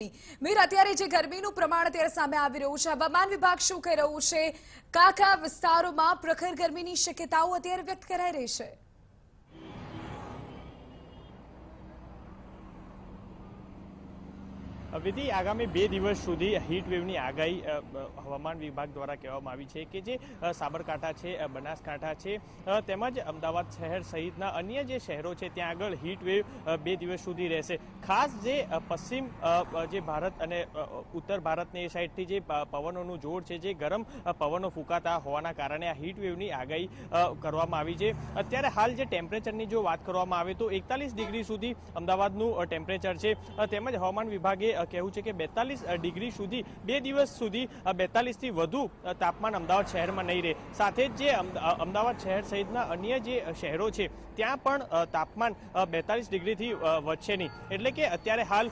મીર, અત્યારે જે ગરમીનું પ્રમાણ અત્યારે સામે આવી રહ્યું છે, હવામાન વિભાગ શું કહી રહ્યું છે? કયા વિસ્તારોમાં પ્રખર ગરમીની શક્યતાઓ અત્યારે વ્યક્ત કરાઈ રહી છે? વિધિ આગામી 2 દિવસ સુધી હીટ વેવની આગાહી હવામાન વિભાગ દ્વારા કહેવામાં આવી છે કે જે સાબરકાંઠા છે, બનાસકાંઠા છે તેમજ અમદાવાદ શહેર સહિતના અન્ય જે શહેરો છે ત્યાં આગળ હીટ વેવ 2 દિવસ સુધી રહેશે. ખાસ જે પશ્ચિમ જે ભારત અને ઉત્તર ભારતની સાઈડથી જે પવનોનું જોર છે, જે ગરમ પવનો ફૂંકાતા હોવાના કારણે આ હીટ વેવની આગાહી કરવામાં આવી છે. અત્યારે હાલ જે ટેમ્પરેચરની જો વાત કરવામાં આવે તો 41 ડિગ્રી સુધી અમદાવાદનું ટેમ્પરેચર છે. તેમજ હવામાન વિભાગે કહેવું છે કે 42 ડિગ્રી સુધી 2 દિવસ સુધી 42 થી વધુ તાપમાન અમદાવાદ શહેરમાં નહીં રહે. સાથે જ જે અમદાવાદ શહેર સહિતના અન્ય જે શહેરો છે ત્યાં પણ તાપમાન 42 ડિગ્રીથી વધશે નહીં. એટલે કે અત્યારે હાલ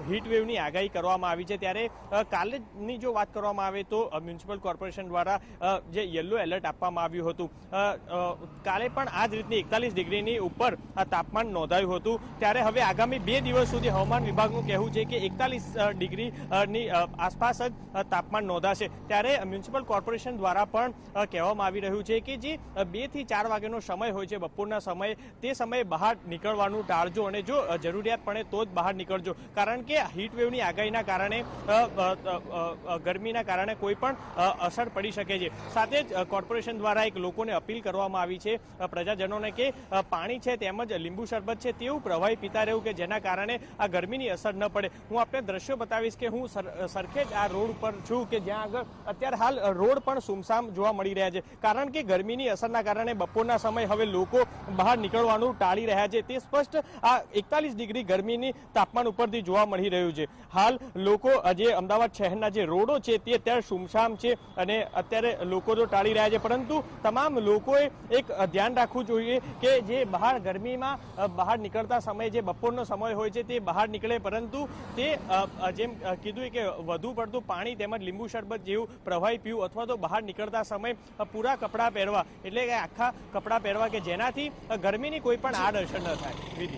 હીટ વેવની આગાહી કરવામાં આવી છે. ત્યારે કાલેની જો વાત કરવામાં આવે તો મ્યુનિસિપલ કોર્પોરેશન દ્વારા જે યલો એલર્ટ આપવામાં આવ્યું હતું, કાલે પણ આ જ રીતની 41 ડિગ્રીની ઉપર તાપમાન નોંધાયું હતું. ત્યારે હવે આગામી 2 દિવસ સુધી હવામાન વિભાગનું કહેવું છે કે 41 ડિગ્રીની આસપાસ જ તાપમાન નોંધાશે. ત્યારે મ્યુનિસિપલ કોર્પોરેશન દ્વારા પણ કહેવામાં આવી રહ્યું છે કે જે 2 થી 4 વાગ્યાનો સમય હોય છે બપોરના સમયે, તે સમયે બહાર નીકળવાનું ટાળજો અને જો જરૂરિયાત પડે તો જ બહાર નીકળજો. કારણ કે હીટ વેવની આગાહીના કારણે ગરમીના કારણે કોઈ પણ અસર પડી શકે છે. સાથે જ કોર્પોરેશન દ્વારા એક લોકોને અપીલ કરવામાં આવી છે પ્રજાજનોને કે પાણી છે તેમજ લીંબુ શરબત છે તેવું પ્રવાહી પીતા રહેવું કે જેના કારણે આ ગરમીની અસર ન પડે. હું આપને દ્રશ્યો બતાવીશ કે હું સરખેજ આ રોડ ઉપર છું કે જ્યાં આગળ અત્યારે હાલ રોડ પણ સુમસામ જોવા મળી રહ્યા છે. કારણ કે ગરમીની અસરના કારણે બપોરના સમયે હવે લોકો બહાર નીકળવાનું ટાળી રહ્યા છે. તે સ્પષ્ટ આ 41 ડિગ્રી ગરમીની તાપમાન ઉપરથી જોવા મળી રહ્યું છે. હાલ લોકો જે અમદાવાદ શહેરના જે રોડો છે તે અત્યારે સુમસામ છે અને અત્યારે લોકો તો ટાળી રહ્યા છે. પરંતુ તમામ લોકોએ એક ધ્યાન રાખવું જોઈએ કે જે બહાર ગરમીમાં બહાર નીકળતા સમયે જે બપોરનો સમય હોય છે તે બહાર નીકળે, પરંતુ તે જેમ કીધું કે વધુ પડતું પાણી તેમજ લીંબુ શરબત જેવું પ્રવાહી પીવું અથવા તો બહાર નીકળતા સમયે પૂરા કપડાં પહેરવા, એટલે કે આખા કપડાં પહેરવા કે જેનાથી ગરમીની કોઈ પણ આડઅસર ન થાય.